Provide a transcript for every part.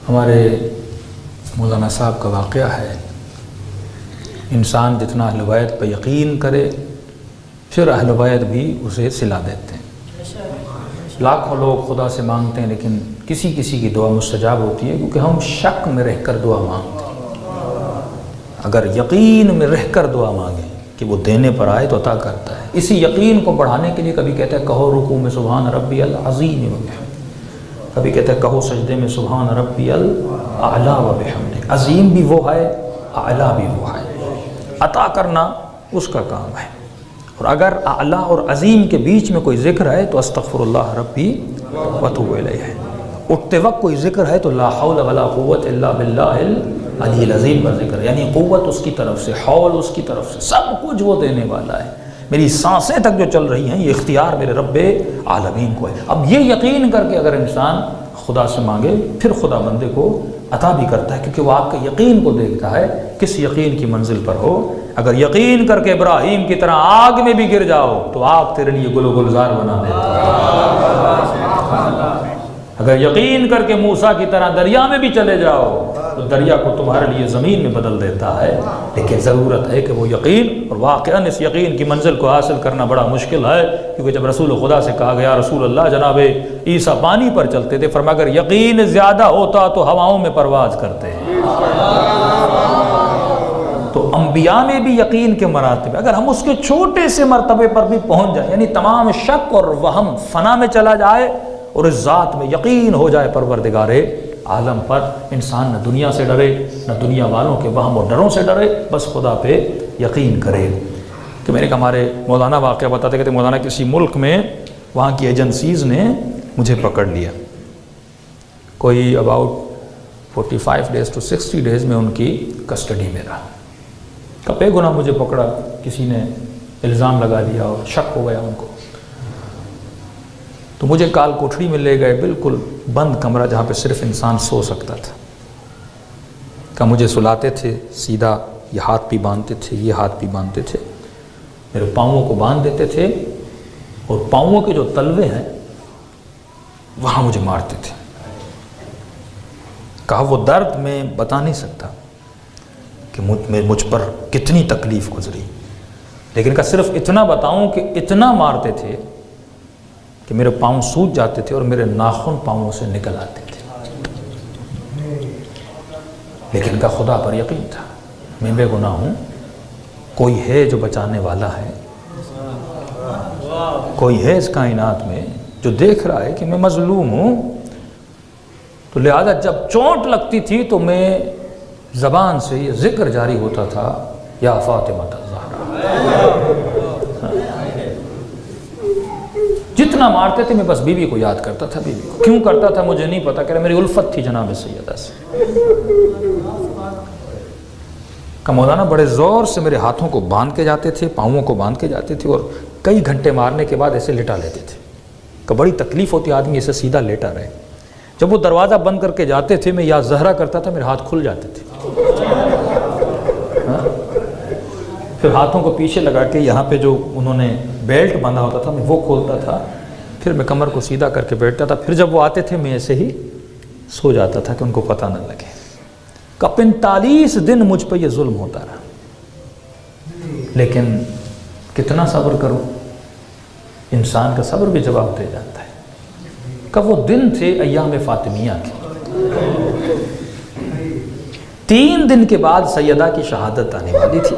ہمارے مولانا صاحب کا واقعہ ہے، انسان جتنا اہل بیت پہ یقین کرے پھر اہل بیت بھی اسے صلہ دیتے ہیں۔ لاکھوں لوگ خدا سے مانگتے ہیں لیکن کسی کسی کی دعا مستجاب ہوتی ہے کیونکہ ہم شک میں رہ کر دعا مانگتے ہیں۔ اگر یقین میں رہ کر دعا مانگیں کہ وہ دینے پر آئے تو عطا کرتا ہے۔ اسی یقین کو بڑھانے کے لیے کبھی کہتا ہے کہو رکوع میں سبحان ربی العظیم و بحمدہ، کبھی کہتا ہے کہو سجدے میں سبحان ربی الاعلی و بحمدہ۔ عظیم بھی وہ ہے، اعلیٰ بھی وہ ہے، عطا کرنا اس کا کام ہے۔ اور اگر اعلیٰ اور عظیم کے بیچ میں کوئی ذکر ہے تو استغفر اللہ ربی واتوب الیہ ہے۔ اٹھتے وقت کوئی ذکر ہے تو لا حول ولا قوت الا باللہ العلی العظیم کا ذکر ہے، یعنی قوت اس کی طرف سے، حول اس کی طرف سے، سب کچھ وہ دینے والا ہے۔ میری سانسیں تک جو چل رہی ہیں یہ اختیار میرے رب عالمین کو ہے۔ اب یہ یقین کر کے اگر انسان خدا سے مانگے پھر خدا بندے کو عطا بھی کرتا ہے، کیونکہ وہ آپ کے یقین کو دیکھتا ہے کس یقین کی منزل پر ہو۔ اگر یقین کر کے ابراہیم کی طرح آگ میں بھی گر جاؤ تو آگ تیرے لیے گل و گلزار بنا دیتا ہے۔ اگر یقین کر کے موسیٰ کی طرح دریا میں بھی چلے جاؤ تو دریا کو تمہارے لیے زمین میں بدل دیتا ہے۔ لیکن ضرورت ہے کہ وہ یقین، اور واقعاً اس یقین کی منزل کو حاصل کرنا بڑا مشکل ہے، کیونکہ جب رسول خدا سے کہا گیا رسول اللہ جناب عیسیٰ پانی پر چلتے تھے، فرمایا اگر یقین زیادہ ہوتا تو ہواؤں میں پرواز کرتے ہیں۔ تو انبیاء میں بھی یقین کے مراتب، اگر ہم اس کے چھوٹے سے مرتبے پر بھی پہنچ جائیں، یعنی تمام شک اور وہم فنا میں چلا جائے اور اس ذات میں یقین ہو جائے پروردگار عالم پر، انسان نہ دنیا سے ڈرے نہ دنیا والوں کے وہم اور ڈروں سے ڈرے، بس خدا پہ یقین کرے۔ کہ میں نے کہا ہمارے مولانا واقعہ بتاتے کہتے مولانا کسی ملک میں وہاں کی ایجنسیز نے مجھے پکڑ لیا، کوئی اباؤٹ 45 days to 60 days میں ان کی کسٹڈی میں رہا۔ کپے گنا مجھے پکڑا، کسی نے الزام لگا دیا اور شک ہو گیا ان کو، تو مجھے کال کوٹھڑی میں لے گئے، بالکل بند کمرہ جہاں پہ صرف انسان سو سکتا تھا۔ کہ مجھے سلاتے تھے سیدھا، یہ ہاتھ بھی باندھتے تھے، یہ ہاتھ بھی باندھتے تھے، میرے پاؤں کو باندھ دیتے تھے اور پاؤں کے جو تلوے ہیں وہاں مجھے مارتے تھے۔ کہا وہ درد میں بتا نہیں سکتا کہ مجھ پر کتنی تکلیف گزری، لیکن کہا صرف اتنا بتاؤں کہ اتنا مارتے تھے کہ میرے پاؤں سوج جاتے تھے اور میرے ناخن پاؤں سے نکل آتے تھے، لیکن کا خدا پر یقین تھا، میں بے گناہ ہوں، کوئی ہے جو بچانے والا ہے، کوئی ہے اس کائنات میں جو دیکھ رہا ہے کہ میں مظلوم ہوں۔ تو لہذا جب چوٹ لگتی تھی تو میں زبان سے یہ ذکر جاری ہوتا تھا، یا فاطمہ الزہرا۔ جتنا مارتے تھے میں بس بیوی کو یاد کرتا تھا، بیوی کو کیوں کرتا تھا مجھے نہیں پتا، کہ میری الفت تھی جناب سیدہ سے۔ کہ مولانا بڑے زور سے میرے ہاتھوں کو باندھ کے جاتے تھے، پاؤں کو باندھ کے جاتے تھے، اور کئی گھنٹے مارنے کے بعد ایسے لٹا لیتے تھے کہ بڑی تکلیف ہوتی آدمی ایسے سیدھا لیٹا رہے۔ جب وہ دروازہ بند کر کے جاتے تھے میں یا زہرا کرتا تھا، میرے ہاتھ کھل جاتے تھے، پھر ہاتھوں کو پیچھے لگا کے یہاں پہ جو انہوں نے بیلٹ باندھا ہوتا تھا میں وہ کھولتا تھا، پھر میں کمر کو سیدھا کر کے بیٹھتا تھا، پھر جب وہ آتے تھے میں ایسے ہی سو جاتا تھا کہ ان کو پتہ نہ لگے۔ کہ 45 دن مجھ پہ یہ ظلم ہوتا رہا، لیکن کتنا صبر کروں، انسان کا صبر بھی جواب دے جاتا ہے۔ کہ وہ دن تھے ایام فاطمیہ کے، 3 دن کے بعد سیدہ کی شہادت آنے والی تھی۔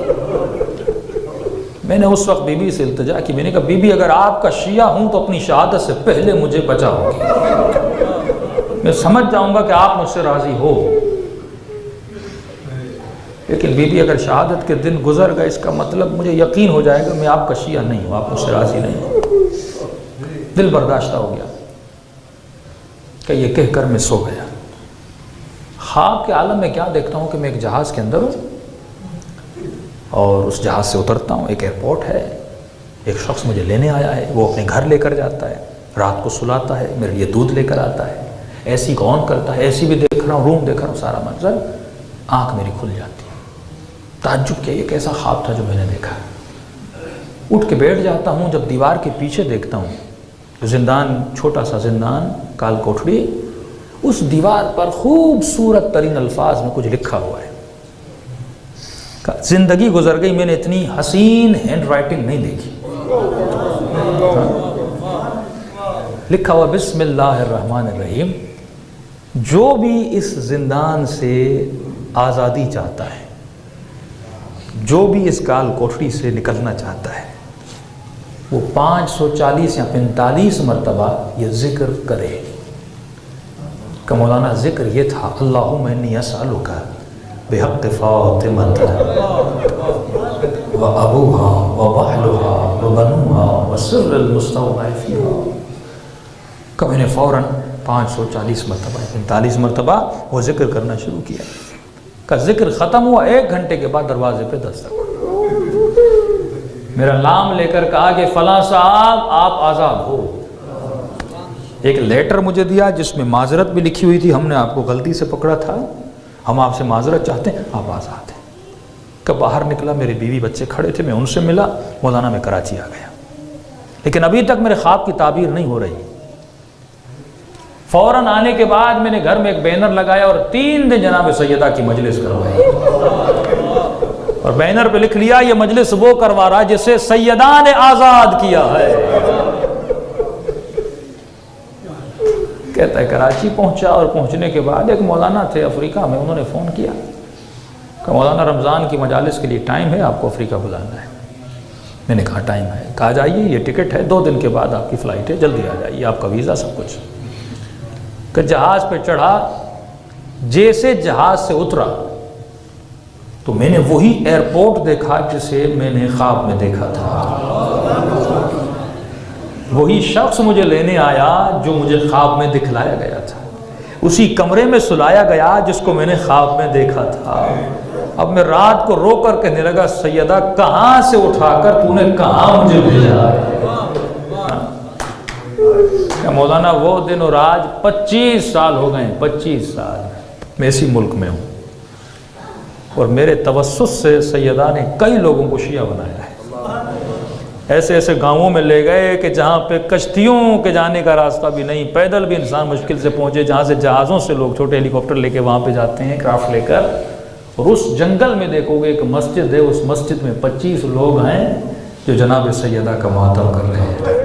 میں نے اس وقت بی بی سے التجا کی، میں نے کہا بی بی اگر آپ کا شیعہ ہوں تو اپنی شہادت سے پہلے مجھے بچاؤ گی، میں سمجھ جاؤں گا کہ آپ مجھ سے راضی ہو۔ لیکن بی بی اگر شہادت کے دن گزر گئے اس کا مطلب مجھے یقین ہو جائے گا میں آپ کا شیعہ نہیں ہوں، آپ مجھ سے راضی نہیں ہوں۔ دل برداشتہ ہو گیا کہ یہ کہہ کر میں سو گیا۔ خواب کے عالم میں کیا دیکھتا ہوں کہ میں ایک جہاز کے اندر ہوں اور اس جہاز سے اترتا ہوں، ایک ایئرپورٹ ہے، ایک شخص مجھے لینے آیا ہے، وہ اپنے گھر لے کر جاتا ہے، رات کو سلاتا ہے، میرے لیے دودھ لے کر آتا ہے، ایسی کو آن کرتا ہے، ایسی بھی دیکھ رہا ہوں، روم دیکھ رہا ہوں، سارا منظر، آنکھ میری کھل جاتی ہے۔ تعجب کیا، یہ کیسا خواب تھا جو میں نے دیکھا۔ اٹھ کے بیٹھ جاتا ہوں، جب دیوار کے پیچھے دیکھتا ہوں، زندان، چھوٹا سا زندان، کال کوٹھڑی، اس دیوار پر خوبصورت ترین الفاظ میں کچھ لکھا ہوا ہے. زندگی گزر گئی، میں نے اتنی حسین ہینڈ رائٹنگ نہیں دیکھی. لکھا ہوا بسم اللہ الرحمن الرحیم. جو بھی اس زندان سے آزادی چاہتا ہے، جو بھی اس کال کوٹری سے نکلنا چاہتا ہے، وہ 540 یا 45 مرتبہ یہ ذکر کرے. کہ مولانا ذکر یہ تھا، اللہم انی اسألک بحق فاطمۃ و ابوہا و بحلہا و بنوہا و سر المستودع فیہا. کہ میں نے فوراً 540 مرتبہ 45 مرتبہ وہ ذکر کرنا شروع کیا. کہ ذکر ختم ہوا، 1 گھنٹے کے بعد دروازے پہ دستک. میرا نام لے کر کہا کہ فلاں صاحب آپ آزاد ہو. ایک لیٹر مجھے دیا جس میں معذرت بھی لکھی ہوئی تھی، ہم نے آپ کو غلطی سے پکڑا تھا، ہم آپ سے معذرت چاہتے ہیں، آپ آزاد ہیں. کہ باہر نکلا، میرے بیوی بچے کھڑے تھے، میں ان سے ملا. مولانا میں کراچی آ گیا، لیکن ابھی تک میرے خواب کی تعبیر نہیں ہو رہی. فوراً آنے کے بعد میں نے گھر میں ایک بینر لگایا اور 3 دن جناب سیدہ کی مجلس کروائی. اور بینر پہ لکھ لیا یہ مجلس وہ کروا رہا جسے سیدہ نے آزاد کیا ہے. کہتا ہے کراچی پہنچا، اور پہنچنے کے بعد ایک مولانا تھے افریقہ میں، انہوں نے فون کیا کہ مولانا رمضان کی مجالس کے لیے ٹائم ہے، آپ کو افریقہ بلانا ہے. میں نے کہا ٹائم ہے. کہا جائیے، یہ ٹکٹ ہے، 2 دن کے بعد آپ کی فلائٹ ہے، جلدی آ جائیے، آپ کا ویزا سب کچھ. کہ جہاز پہ چڑھا، جیسے جہاز سے اترا تو میں نے وہی ایئرپورٹ دیکھا جسے میں نے خواب میں دیکھا تھا. وہی شخص مجھے لینے آیا جو مجھے خواب میں دکھلایا گیا تھا. اسی کمرے میں سلایا گیا جس کو میں نے خواب میں دیکھا تھا. اب میں رات کو رو کر کہنے لگا سیدہ کہاں سے اٹھا کر تو نے کہاں مجھے بھیجا. مولانا وہ دن اور آج 25 سال ہو گئے. 25 سال میں اسی ملک میں ہوں، اور میرے توسط سے سیدہ نے کئی لوگوں کو شیعہ بنایا ہے. ایسے ایسے گاؤں میں لے گئے کہ جہاں پہ کشتیوں کے جانے کا راستہ بھی نہیں، پیدل بھی انسان مشکل سے پہنچے، جہاں سے جہازوں سے لوگ چھوٹے ہیلی کاپٹر لے کے وہاں پہ جاتے ہیں کرافٹ لے کر. اور اس جنگل میں دیکھو گے ایک مسجد ہے، اس مسجد میں 25 لوگ ہیں جو جناب سیدہ کا ماتم کر رہے ہیں.